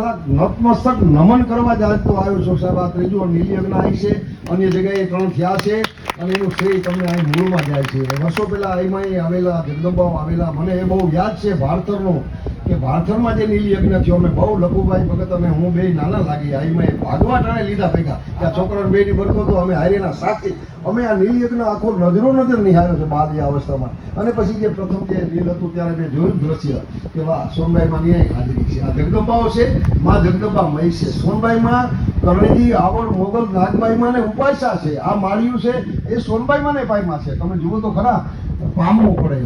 નતમસ્તક નમન કરવા જ આજ તો આવ્યો છો સાહેબ. આ ત્રીજો નીલી યજ્ઞ આવી છે, અન્ય જગ્યાએ 3 થયા છે અને એનું શ્રેય તમને અહીં મૂળમાં જાય છે. વર્ષો પહેલા અહીંમાં આવેલા જગદંબાઓ આવેલા, મને એ બહુ યાદ છે ભારતરનો, કે ભારતરમાં જે નીલી યજ્ઞ થયો, અમે બહુ લખુભાઈ ભગત અને હું બે નાના લાગી અહીંમાં ભાગવા ટાણે લીધા ભેગા, કે આ છોકરાને બેની બરકો તો અમે હારેના સાથી અમે આ નીલ યજ્ઞ આખો નજરો નજર નિહાળ્યો છે બાલી અવસ્થામાં. અને પછી જે પ્રથમ જે નીલ હતું ત્યારે મેં જોયું દ્રશ્ય કે વાહ, સોનબાઈમાં ની હાજરી છે. આ જગદંબાઓ છે, માં જગદંબા મહી છે. સોનબાઈમાં કરણીજી આવડ મોગલ નાગબાઈમાં ને ઉપાસા છે. આ માળિયું છે એ સોનબાઈમાં ને પાયમાં છે. તમે જુઓ તો ખરા, પામવું પડે,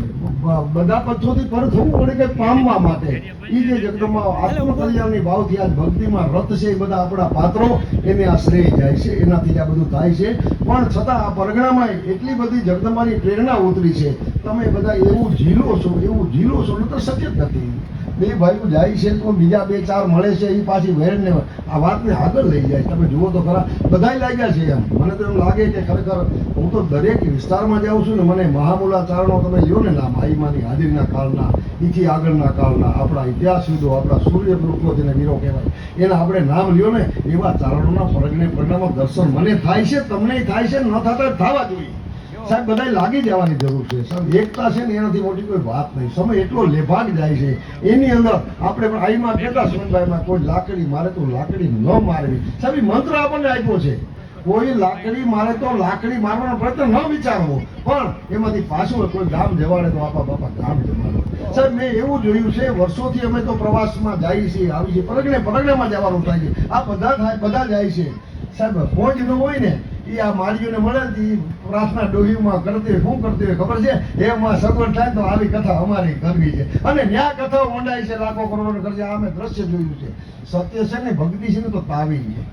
બધા પક્ષોથી પર થવું પડે કે પામવા માટે. એ જે જગદંબા આત્મકલ્યાણની ભાવથી આજ ભક્તિમાં રત છે, એ બધા આપણા પાત્રો એને આ શ્રેય જાય છે, એનાથી આ બધું થાય છે. પણ છતાં આ પરગણામાં એટલી બધી જગદંબાની પ્રેરણા ઉતરી છે. તમે બધા એવું ઝીલો છો, એવું ઝીલો છો, ન તો શક્ય જ નથી. બે ભાઈઓ જાય છે તો બીજા 2-4 મળે છે, એ પાછી વેરને આ વાતને આગળ લઈ જાય. તમે જુઓ તો ખરા, બધાય લાગ્યા છે એમ. મને તો એમ લાગે કે ખરેખર હું તો દરેક વિસ્તારમાં જાઉં છું ને, મને મહામૂલા ચારણો તમે લ્યો ને નામ, આઈમાની હાજરીના કાળના, એથી આગળના કાળના, આપણા ઇતિહાસવિદો, આપણા સૂર્ય પુરુષો જેને વીરો કહેવાય, એના આપણે નામ લ્યો ને, એવા ચારણોના પરગણામાં દર્શન મને થાય છે, તમને થાય છે, ન થતા થવા જોઈએ સાહેબ. બધાય લાગી જવાની જરૂર છે સાહેબ. એકતા છે ને એનાથી મોટી કોઈ વાત નહીં. સમય એટલો લેભાગ જાય છે એની અંદર. આપણે પણ આઈમાં કહેતા સોનભાઈમાં, કોઈ લાકડી મારે તો લાકડી ન મારવી સાહેબ. એ મંત્ર આપણને આપ્યો છે, કોઈ લાકડી મારે તો લાકડી મારવાનો પ્રયત્ન ન વિચારવો, પણ એમાંથી પાછું કોઈ ગામ જવાડે તો આપા બાપા ગામ જવાડો સાહેબ. મેં એવું જોયું છે, વર્ષોથી અમે તો પ્રવાસમાં જઈએ છીએ, આવી છીએ, પરગણામાં જવાનું થાય છે. આ બધા જાય છે સાહેબ. પહોંચ ન હોય ને એ આ માળીઓને મળે ને, પ્રાર્થના ડોહીમાં કરતી શું કરતી હોય ખબર છે, એમાં સગવડ થાય તો આવી કથા અમારી કરવી છે. અને ન્યા કથાઓ મંડાય છે, લાખો કરોડો ખર્ચે. આ અમે દ્રશ્ય જોયું છે. સત્ય છે ને, ભક્તિ છે ને તો તાવી છે.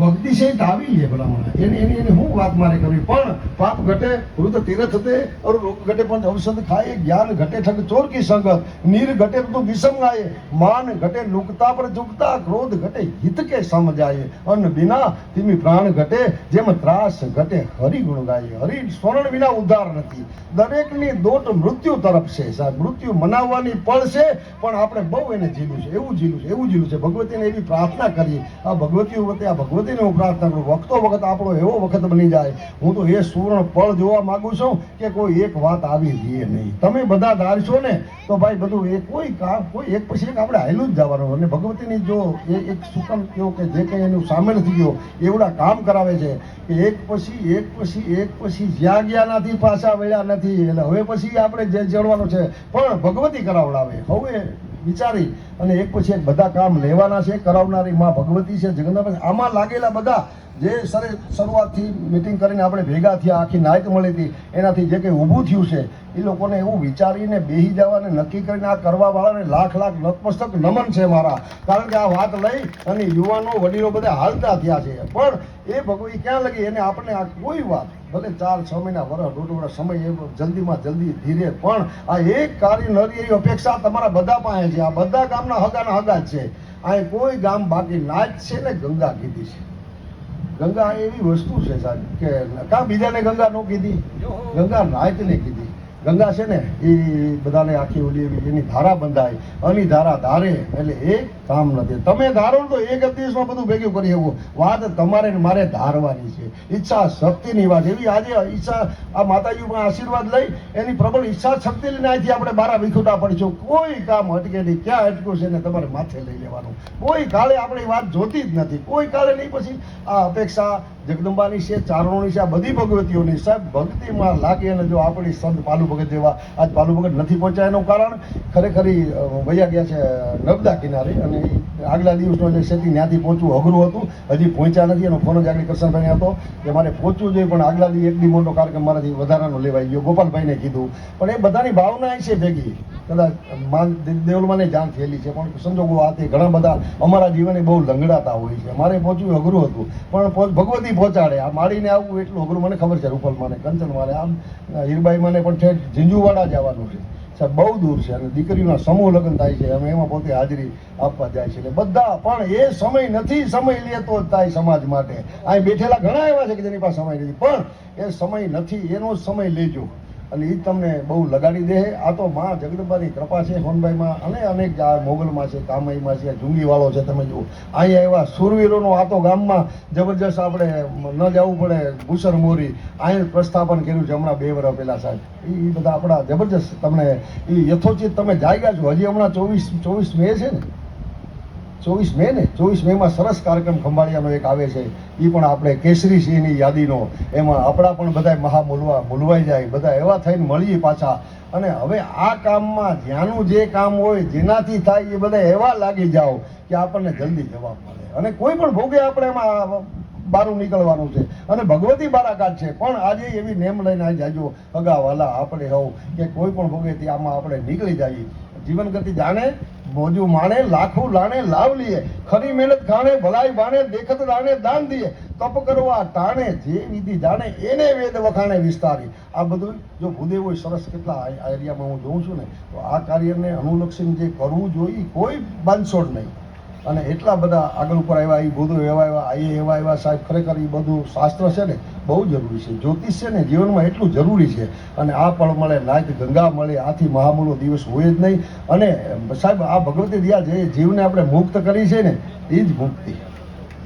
ભક્તિ છે તાવી લે ભલામણ. એની હું વાત મારે કરવી. પણ પાપ ઘટે વૃત તીરથ થતે और रोग घटे पंच औषध खाए, ज्ञान घटे ठग चोर की संगत, नीर घटे तो विषम गाये, मान घटे लुकता पर झुकता, क्रोध घटे हित के सम जाए, अन्न बिना तिमी प्राण घटे, जेम ત્રાસ ઘટે હરિ ગુણ ગાય. હરિ સ્મરણ વિના ઉદ્ધાર નથી. દરેકની દોટ મૃત્યુ તરફ છે સાહેબ. મૃત્યુ મનાવવાની પળ છે, પણ આપણે બહુ એને ઝીલું છે, એવું ઝીલું છે. ભગવતીને એવી પ્રાર્થના કરીએ, આ ભગવતીઓ વખતે આ ભગવતીને હું પ્રાર્થના કરું, વખતો વખત આપણો એવો વખત બની જાય, હું તો એ સુવર્ણ પળ જોવા માંગુ છું કે કોઈ એક વાત આવી રહી નહીં. તમે બધા ધારશો ને તો ભાઈ બધું એ કોઈ કામ, કોઈ એક પછી એક આપણે હાલ્યું જ જવાનું. અને ભગવતીની જો એક સુકમ કયો કે જે કંઈ એનું સામેલ થઈ ગયો, એવડા કામ કરાવે છે કે એક પછી જ્યાં ગયા નથી પાછા વળ્યા નથી. એટલે હવે પછી આપણે જે જડવાનું છે, પણ ભગવતી કરાવડાવે. હવે વિચારી અને એક પછી એક બધા કામ લેવાના છે. કરાવનારી માં ભગવતી છે, જગન્નાથ. આમાં લાગેલા બધા જે શરૂઆતથી મિટિંગ કરીને આપણે ભેગા થયા, આખી નાઈટ મળી હતી, એનાથી જે કંઈ ઊભું થયું છે, એ લોકોને એવું વિચારીને બેસી જવાને નક્કી કરીને આ કરવા વાળાને લાખ નતમસ્તક નમન છે મારા. કારણ કે આ વાત લઈ અને યુવાનો વડીલો બધા હાલતા થયા છે. પણ એ ભગવતી ક્યાં લગી, એને આપણે આ કોઈ વાત ભલે 4-6 મહિના, વર્ષ, 1.5 વર્ષ સમય, એ જલ્દીમાં જલ્દી ધીરે, પણ આ એક કાર્ય નરી એવી અપેક્ષા તમારા બધા પાસે છે. આ બધા ગામના હગા જ છે. આ કોઈ ગામ બાકી ના જ છે ને. ગંગા કીધી છે. ગંગા એવી વસ્તુ છે સાહેબ કે કાં બીજાને ગંગા ન કીધી, ગંગા નાયકને કીધી. ગંગા છે ને એ બધાને આખી ઓલી એની ધારા બંધાય, અની ધારા ધારે એટલે એ કામ નથી. તમે ધારો તો એક જ દિવસમાં બધું ભેગું કરી શકો. વાત તમારે ને મારે ધારવાની છે. ઈચ્છા શક્તિની વાત એવી. આજે ઈચ્છા આ માતાજી પણ આશીર્વાદ લઈ એની પ્રબળ ઈચ્છા શક્તિ લઈને અહીંથી આપણે 12 વિખુટા પડીશું. કોઈ કામ અટકે નહીં. ક્યાં અટક્યું છે ને તમારે માથે લઈ લેવાનું. કોઈ કાળે આપણે વાત જોતી જ નથી, કોઈ કાળે નહીં. પછી આ અપેક્ષા જગદંબાની છે, ચારણોની છે, આ બધી ભગવતીઓની સાહેબ. ભક્તિમાં લાગે અને જો આપણી સંત પાલુ ભગત જેવા આજ પાલુ ભગત નથી પહોંચ્યા, એનું કારણ ખરેખર વયા ગયા છે નર્મદા કિનારે. અને આગલા દિવસનો જે સેટિંગ ત્યાંથી પહોંચવું અઘરું હતું, હજી પહોંચ્યા નથી. એનો ફોન જ આગળ કરશનભાઈને હતો કે મારે પહોંચવું જોઈએ, પણ આગલા દી એકદી મોટો કાર્યક્રમ મારાથી વધારાનો લેવાઈ ગયો. ગોપાલભાઈને કીધું, પણ એ બધાની ભાવના છે ભેગી. કદાચ દેવલમાને જાણ થયેલી છે, પણ સંજોગો આ તે ઘણા બધા અમારા જીવને બહુ લંગડાતા હોય છે. મારે પહોંચવું અઘરું હતું, પણ ભગવતી પહોંચાડે. આ માળીને આવવું એટલું અઘરું મને ખબર છે. રૂપલમાને, કંચનમાને, આમ હીરબાઈમાને પણ ઠેઠ ઝીંઝુવાડા જવાનું છે સાહેબ. બહુ દૂર છે. અને દીકરીઓના સમૂહ લગ્ન થાય છે, અમે એમાં પોતે હાજરી આપવા જાય છે. એટલે બધા પણ એ સમય નથી. સમય લે તો જ થાય સમાજ માટે. અહીં બેઠેલા ઘણા એવા છે કે જેની પાસે સમય નથી, પણ એ સમય નથી. એનો સમય લેજો. અને એ જ તમને બહુ લગાડી દે. આ તો માં જગદંબાની કૃપા છે હોનભાઈમાં, અને અનેક આ મોગલમાં છે, કામઈમાં છે, જુંગીવાળો છે. તમે જુઓ અહીંયા એવા સુરવીરોનો આ તો ગામમાં જબરજસ્ત આપણે ન જવું પડે. ભૂસર મોરી અહીં પ્રસ્થાપન કર્યું છે હમણાં 2 વર્ષ પહેલાં સાહેબ. એ બધા આપણા જબરજસ્ત તમને એ યથોચિત તમે જાગ્યા છો. હજી હમણાં 24 મે છે ને, 24 મે ને, 24 મેમાં સરસ કાર્યક્રમ ખંભાળિયાનો એક આવે છે. એ પણ આપણે કેસરી સિંહની યાદીનો, એમાં આપણા પણ બધા મૂલવાઈ જાય, બધા એવા થઈને મળીએ પાછા. અને હવે આ કામમાં જ્યાંનું જે કામ હોય, જેનાથી થાય એ બધા એવા લાગી જાઓ કે આપણને જલ્દી જવાબ મળે. અને કોઈ પણ ભોગે આપણે એમાં બારું નીકળવાનું છે. અને ભગવતી બારાકાત છે, પણ આજે એવી નેમ લઈને આવી જાજો અગાવાલા આપણે હોવ કે કોઈ પણ ભોગેથી આમાં આપણે નીકળી જઈએ. જીવન ગતિ જાણે મોજું માણે, લાખું લાણે લાવ લીએ, ખરી મહેનત ખાણે, ભલાઈ બાણે, દેખત દાણે દાન દીએ, તપ કરવા ટાણે, જે વિધિ જાણે એને વેદ વખાણે વિસ્તારી. આ બધું જો ભૂદેવ હોય સરસ, કેટલા આ એરિયામાં હું જોઉં છું ને, તો આ કાર્યને અનુલક્ષીને જે કરવું જોઈએ, કોઈ બાંધછોડ નહીં. અને એટલા બધા આગળ ઉપર આવ્યા, એ બધું એવા એવા સાહેબ, ખરેખર એ બધું શાસ્ત્ર છે ને બહુ જરૂરી છે. જ્યોતિષ છે ને જીવનમાં એટલું જરૂરી છે. અને આ પળ મળે, નાયક ગંગા મળે, આથી મહામૂલો દિવસ હોય જ નહીં. અને સાહેબ આ ભગવતી દયા જે જીવને આપણે મુક્ત કરી છે ને, એ જ મુક્તિ.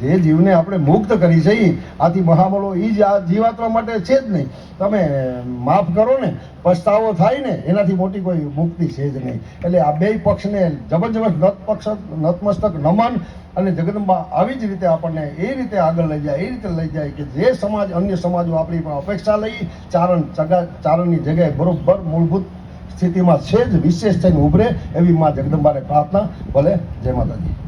જે જીવને આપણે મુક્ત કરી છે આથી મહામૂલો એ જ આ જીવાત્મા માટે છે જ નહીં. તમે માફ કરો ને, પસ્તાવો થાય ને, એનાથી મોટી કોઈ મુક્તિ છે જ નહીં. એટલે આ બે પક્ષને જબરજસ્ત નતમસ્તક નમન. અને જગદંબા આવી જ રીતે આપણને એ રીતે આગળ લઈ જાય, એ રીતે લઈ જાય કે જે સમાજ, અન્ય સમાજો આપણી પણ અપેક્ષા લઈ ચારણની જગ્યાએ બરોબર મૂળભૂત સ્થિતિમાં છે જ વિશેષ થઈને ઉભરે, એવી માં જગદંબાને પ્રાર્થના. ભલે. જય માતાજી.